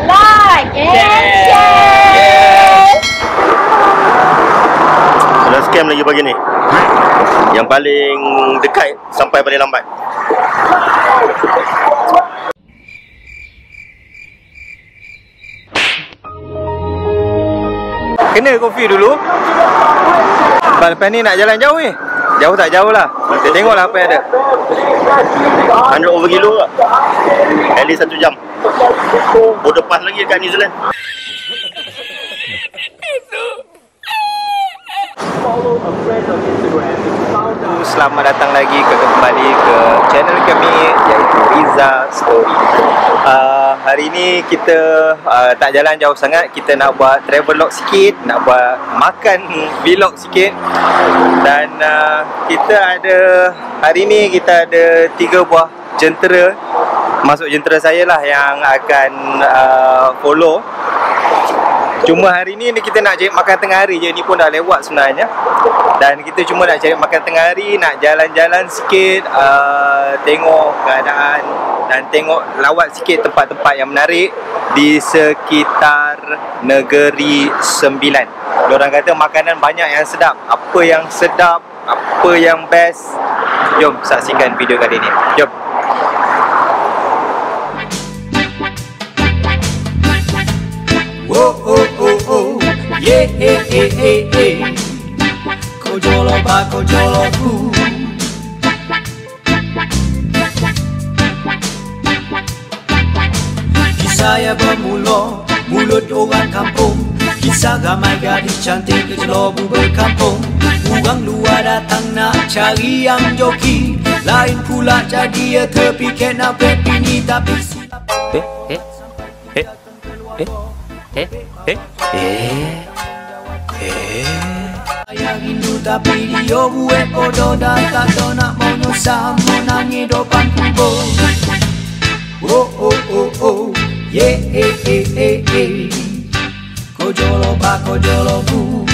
Like and share. Sudah scam lagi pagi ni. Yang paling dekat sampai paling lambat. Kena kopi dulu. Lepas ni nak jalan jauh ni. Jauh tak jauh lah. Kita tengoklah apa yang ada. 100 over kilo lah. At least 1 jam. Border pass lagi dekat New Zealand. Selamat datang lagi kembali ke channel kami, iaitu Riza Story. Hari ni kita tak jalan jauh sangat. Kita nak buat travelog sikit, nak buat makan vlog sikit. Dan kita ada, hari ni kita ada 3 buah jentera. Masuk jentera saya lah yang akan follow. Cuma hari ni kita nak cari makan tengah hari je. Ni pun dah lewat sebenarnya. Dan kita cuma nak cari makan tengah hari, nak jalan-jalan sikit, tengok keadaan dan tengok lawat sikit tempat-tempat yang menarik di sekitar Negeri Sembilan. Diorang kata makanan banyak yang sedap. Apa yang sedap, apa yang best, jom saksikan video kali ni. Jom. Oh oh oh oh, yeah yeah yeah yeah yeah. Kojolo ba kojolo ku. Kisah yang bermula, mulut orang kampung. Kisah ramai gadis cantik ke Jelobu berkampung. Orang luar datang nak cari yang joki. Lain pula jadi ya terpikir nak bini tapi si Saya rindu tapi dia buat bodoh. Dan tak tahu nak mau nyusah, mau nangis depan kubur. Oh oh oh oh, yeah eh eh eh eh. Kojolo ba kojolo bu.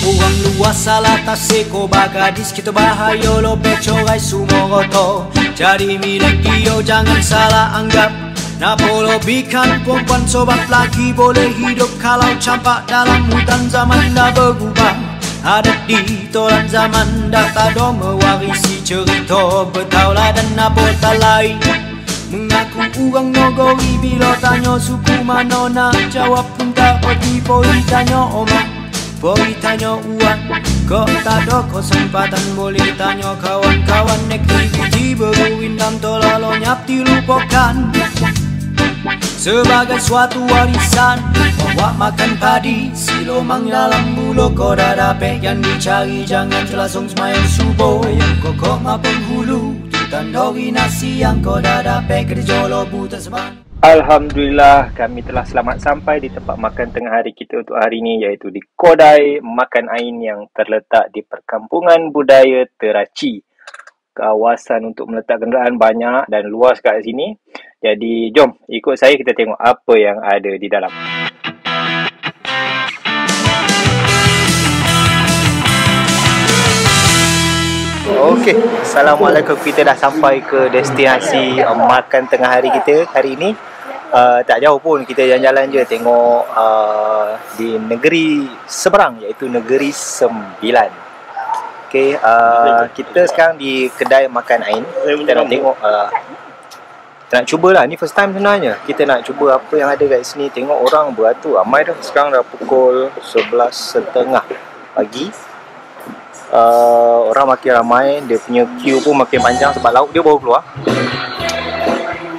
Orang luar salah tak seko bagadis. Kita bahaya lo pecorai semua roto. Jadi milik dia jangan salah anggap. Nak lebihkan perempuan sobat lagi boleh hidup kalau campak dalam hutan. Zaman dah berubah, ada di tolan zaman dah tak ada mewarisi cerita bertaulah dan apa lain. Mengaku orang Nogori bila tanya suku mana nak jawab pun tak pergi. Poi tanya omak, poi tanya uan. Kau tak ada kesempatan boleh tanya kawan-kawan. Aktiviti beruin dan tolalo nyap dilupakan sebagai suatu warisan. Bawa makan padi, silomang dalam mulut. Kau dah dapat yang dicari, jangan langsung semayang subuh. Yang kokok ma penghulu, tandori nasi yang kau dah dapat kerja lobu tersebang. Alhamdulillah, kami telah selamat sampai di tempat makan tengah hari kita untuk hari ini, iaitu di Kodai Makan Ain yang terletak di Perkampungan Budaya Teraci. Kawasan untuk meletak kenderaan banyak dan luas kat sini. Jadi jom ikut saya, kita tengok apa yang ada di dalam. Okey, Assalamualaikum. Kita dah sampai ke destinasi makan tengah hari kita hari ini. Tak jauh pun, kita jalan-jalan je tengok di negeri seberang, iaitu Negeri Sembilan. Okey, kita sekarang di kedai makan Ain. Kita nak tengok, kita nak cubalah. Ni first time sebenarnya. Kita nak cuba apa yang ada kat sini. Tengok orang beratur ramai dah. Sekarang dah pukul 11.30 pagi. Orang makin ramai. Dia punya queue pun makin panjang sebab lauk dia baru keluar.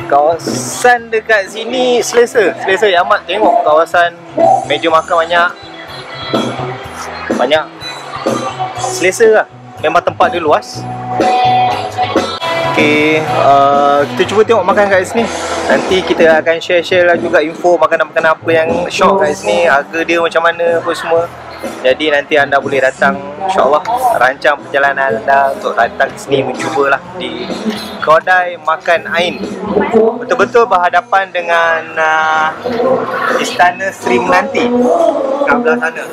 kawasan dekat sini selesa. Selesa ya Ahmad, tengok kawasan meja makan banyak. Selesa lah. Memang tempat dia luas. Okey, kita cuba tengok makan kat sini. Nanti kita akan share lah juga info makanan-makanan apa yang syok kat sini, harga dia macam mana apa semua. Jadi nanti anda boleh datang, insyaAllah rancang perjalanan anda untuk datang ke sini, mencubalah di kedai makan Ain. Betul-betul berhadapan dengan Istana Sri Menanti kat belah sana.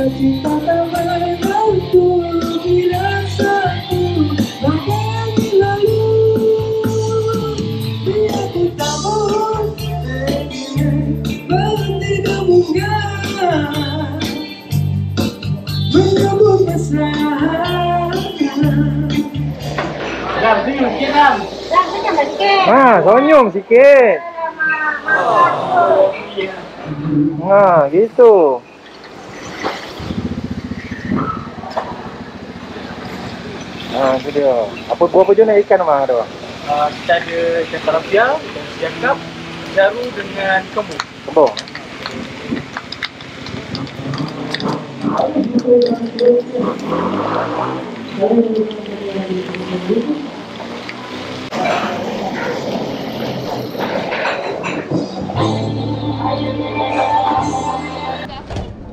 Cinta tak mampu dirasaku bagi lalu. Biar ku tak mau berhenti kemudian menyambut mesra. Dah, senyum sikit. Senyum sikit. Gitu. Itu dia. Berapa jenis ikan mah ada? Kita ada ikan tilapia, ikan siakap, jaru dengan kembung. Kembung.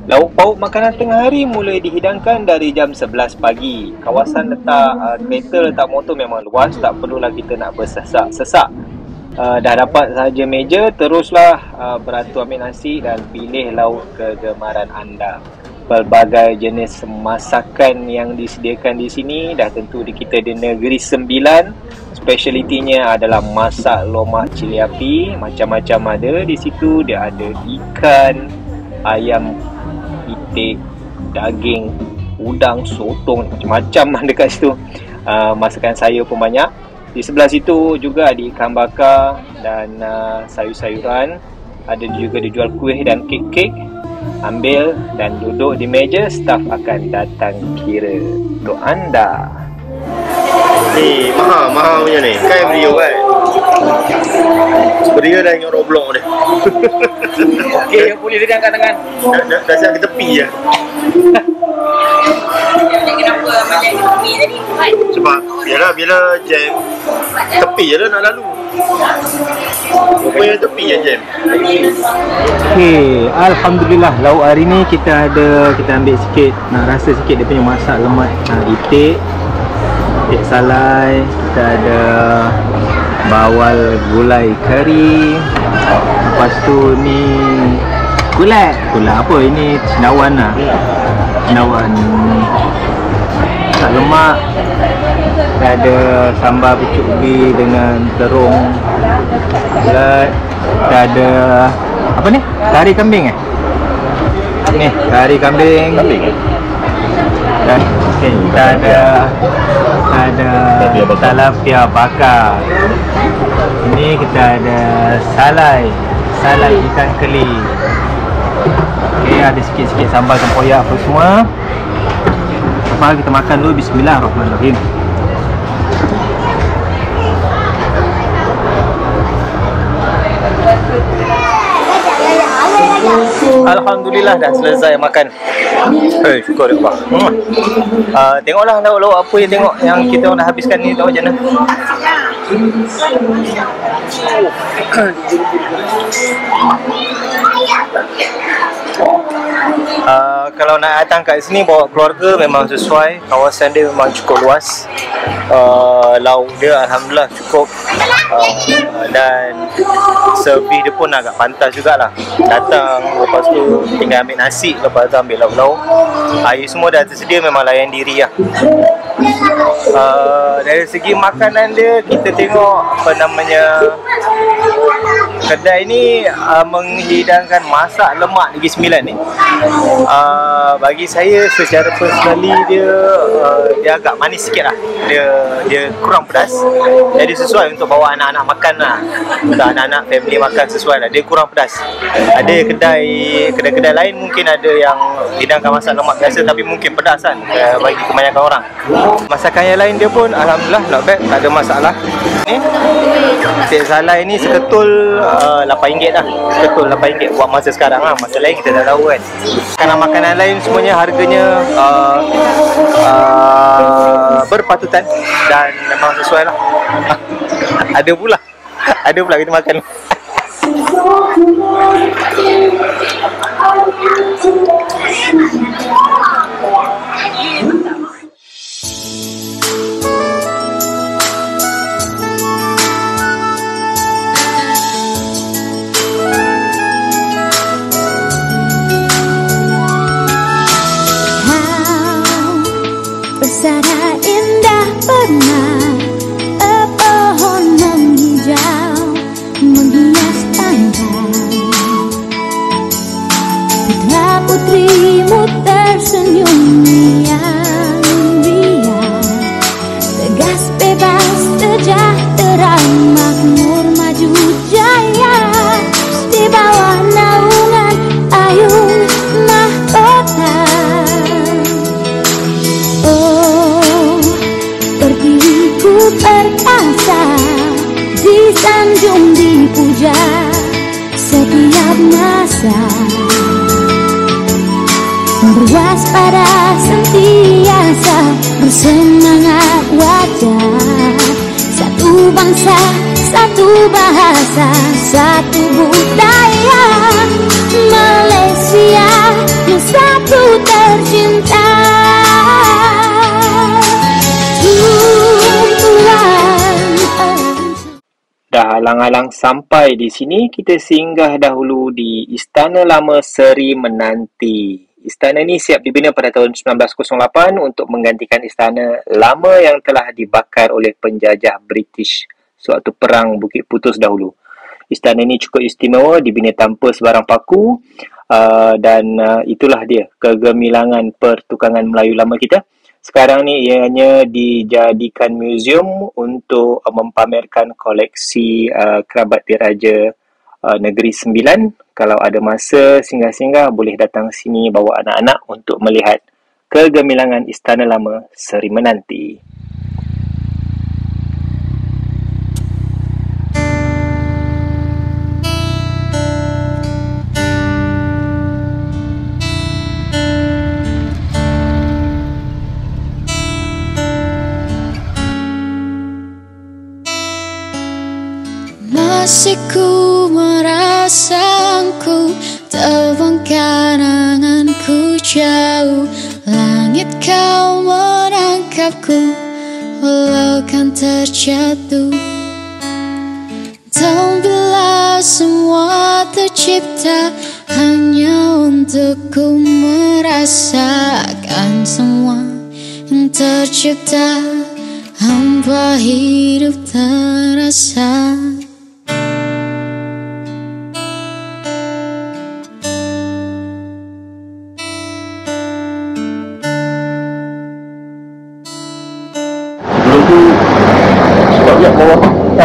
Lauk pauk makanan tengah hari mulai dihidangkan dari jam 11 pagi. Kawasan letak kereta, letak motor memang luas, tak perlulah kita nak bersesak-sesak. Dah dapat sahaja meja, teruslah beratur ambil nasi dan pilih lauk kegemaran anda. Pelbagai jenis masakan yang disediakan di sini, dah tentu kita di Negeri Sembilan. Specialitinya adalah masak lomak cili api, macam-macam ada di situ. Dia ada ikan, ayam itik, daging, udang, sotong, macam-macam dekat situ. Masakan saya pun banyak. Di sebelah situ juga ada ikan bakar dan sayur-sayuran. Ada juga dijual kuih dan kek-kek. Ambil dan duduk di meja, staf akan datang kira untuk anda. Ni mahal punya ni. Kan video kan. Beria dah ingat Roblox dia. Okey, boleh dia angkat tangan. Dah siap ke tepi je. Kenapa macam tepi tadi? Sebab bila jam tepi je lah nak lalu. Rupanya tepi je jam. Okey, alhamdulillah lauk hari ni kita ambil sikit, nak rasa sikit dia punya masak lemak itik salai, kita ada bawal gulai kari, lepas tu ni kulat apa ini, cendawan lah, cendawan tak lemak. Kita ada sambal pucuk ubi dengan terung kulat. Kita ada apa ni, kari kambing ni, kari kambing. Dan kita ada tilapia bakar. Ini kita ada salai ikan keli. Okey, ada sikit-sikit sambal tempoyak apa semua. Mari kita makan dulu. Bismillahirrahmanirrahim. Alhamdulillah dah selesai makan. Syukur Allah. Tengoklah lauk-lauk apa yang kita dah habiskan ni, tahu macam mana. Kalau nak datang kat sini bawa keluarga memang sesuai. Kawasan dia memang cukup luas. Lauk dia alhamdulillah cukup. Dan servis dia pun agak pantas jugalah. Datang, lepas tu tinggal ambil nasi, lepas tu ambil lauk-lauk. Air semua dah tersedia, memang layan diri lah. Dari segi makanan dia, kita tengok apa namanya, kedai ni menghidangkan masak lemak Negeri Sembilan ni. Bagi saya secara personally dia agak manis sikit lah. Dia kurang pedas. Jadi sesuai untuk bawa anak-anak makan lah. Untuk anak-anak family makan sesuai lah. Dia kurang pedas. Ada kedai-kedai lain mungkin ada yang hidangkan masak lemak biasa tapi mungkin pedas kan bagi kebanyakan orang. Masakan yang lain dia pun alhamdulillah not bad, tak ada masalah. Ni Cik Salai ni seketul RM8 lah. Seketul RM8 buat masa sekarang lah. Masa lain kita tak tahu kan. Makanan lain semuanya harganya berpatutan dan memang sesuai lah. Ada pula kita makan. Pesona indah pernah pepohonan hijau menghias pantai. Putra putrimu tersenyum riang-riang, tegas bebas sejahtera makmur maju jaya di bawah naungan ayung mahkota. Perkasa disanjung dipuja setiap masa, berwaspada sentiasa bersemangat wajah. Satu bangsa, satu bahasa, satu budaya, Malaysia satu tercinta. Dah alang-alang sampai di sini, kita singgah dahulu di Istana Lama Seri Menanti. Istana ni siap dibina pada tahun 1908 untuk menggantikan istana lama yang telah dibakar oleh penjajah British sewaktu Perang Bukit Putus dahulu. Istana ini cukup istimewa, dibina tanpa sebarang paku dan itulah dia kegemilangan pertukangan Melayu lama kita. Sekarang ni ianya dijadikan museum untuk mempamerkan koleksi kerabat diraja Negeri Sembilan. Kalau ada masa singgah-singgah boleh datang sini bawa anak-anak untuk melihat kegemilangan Istana Lama Seri Menanti. Masih ku merasa ku terbangkan anganku jauh. Langit kau menangkapku walau kan terjatuh. Dan bila semua tercipta hanya untukku merasakan semua yang tercipta, hampa hidup terasa.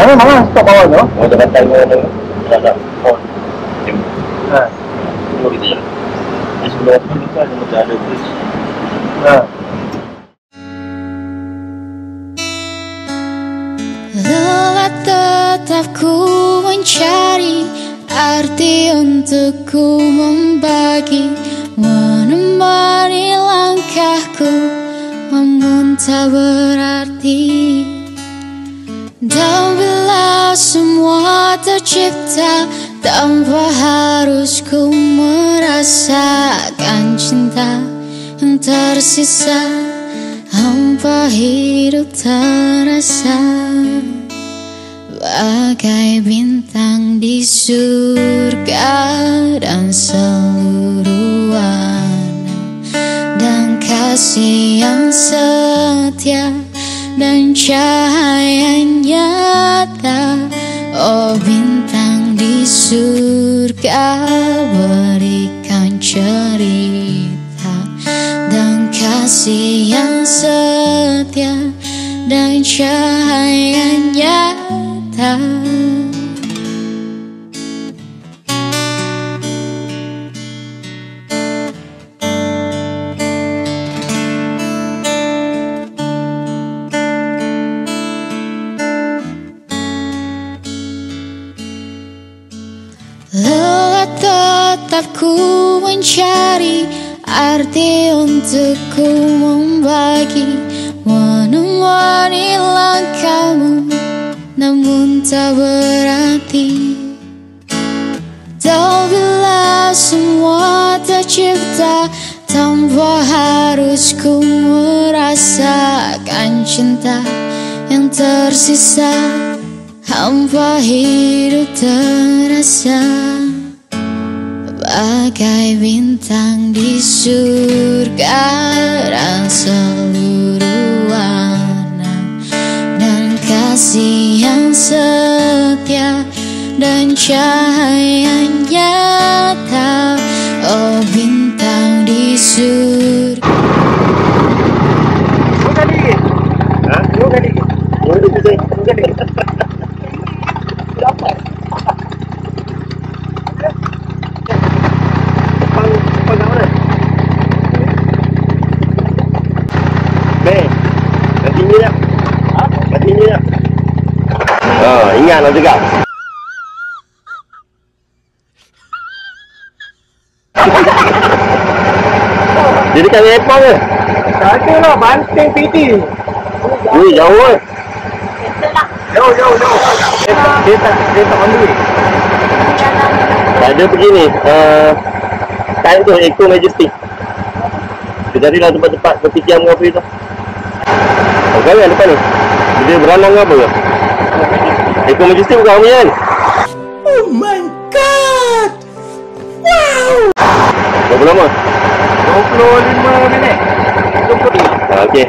Memang lah stop bawah tu. Macam datang ada phone. Semua kita je. Di sebelah sini kan macam ada bridge. Lelah tetap ku mencari arti untukku membagi, menemani langkahku namun tak berarti. Dan bila semua tercipta tanpa harus ku merasakan cinta yang tersisa, hampa hidup terasa bagai bintang di surga dan seluruh warna dan kasih yang setia dan cahaya nyata. Oh bintang di surga, berikan cerita dan kasih yang setia dan cahaya nyata. Lelah tetap ku mencari arti untuk ku membagi, menemani langkahmu namun tak berarti. Tahu bila semua tercipta tanpa harus ku merasakan cinta yang tersisa, hampa hidup terasa bagai bintang di surga dan seluruh warna dan kasih yang setia dan cahaya nyata. Oh bintang di surga. Ingatlah juga. Jadi kan apa ke? Tak ada lah, Banting PT. Ui, jauh ke? Jauh. Dia tak on the way. Tak ada pergi ni. Tak tu, Eco Majestic. Dia carilah tempat-tempat berfikir apa itu. Kau yang depan ni? Dia beranang apa ke? Eco Majestic bukan kami kan? Oh my god! Wow! Berapa lama? 25 minit. Okey.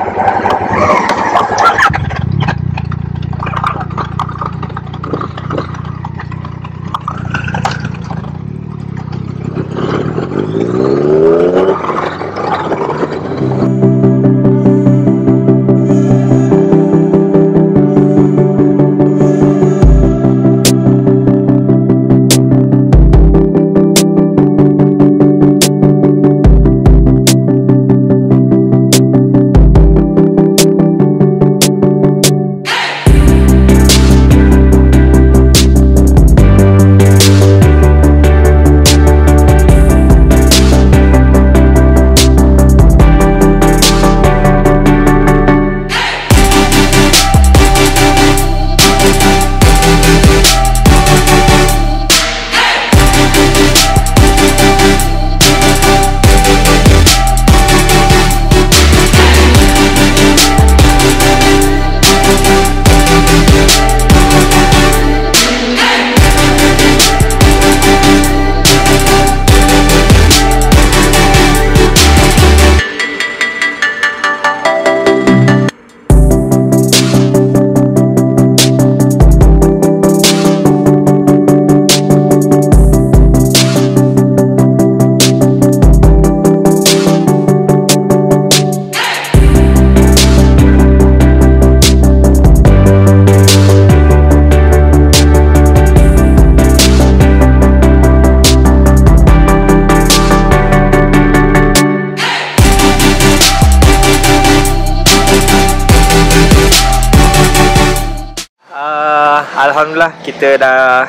Alhamdulillah kita dah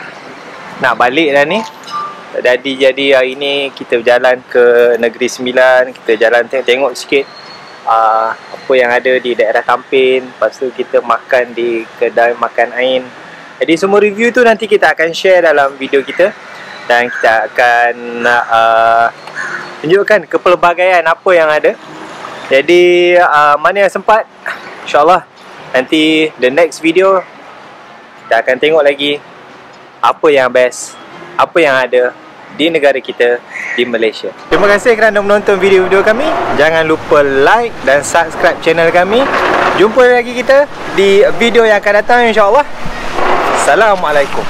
nak balik dah ni. Jadi hari ni kita berjalan ke Negeri Sembilan. Kita jalan tengok sikit apa yang ada di daerah Tampin. Lepas tu kita makan di kedai makan Ain. Jadi semua review tu nanti kita akan share dalam video kita. Dan kita akan tunjukkan kepelbagaian apa yang ada. Jadi mana yang sempat, InsyaAllah nanti the next video kita akan tengok lagi apa yang best, apa yang ada di negara kita, di Malaysia. Terima kasih kerana menonton video-video kami. Jangan lupa like dan subscribe channel kami. Jumpa lagi kita di video yang akan datang, insyaAllah. Assalamualaikum.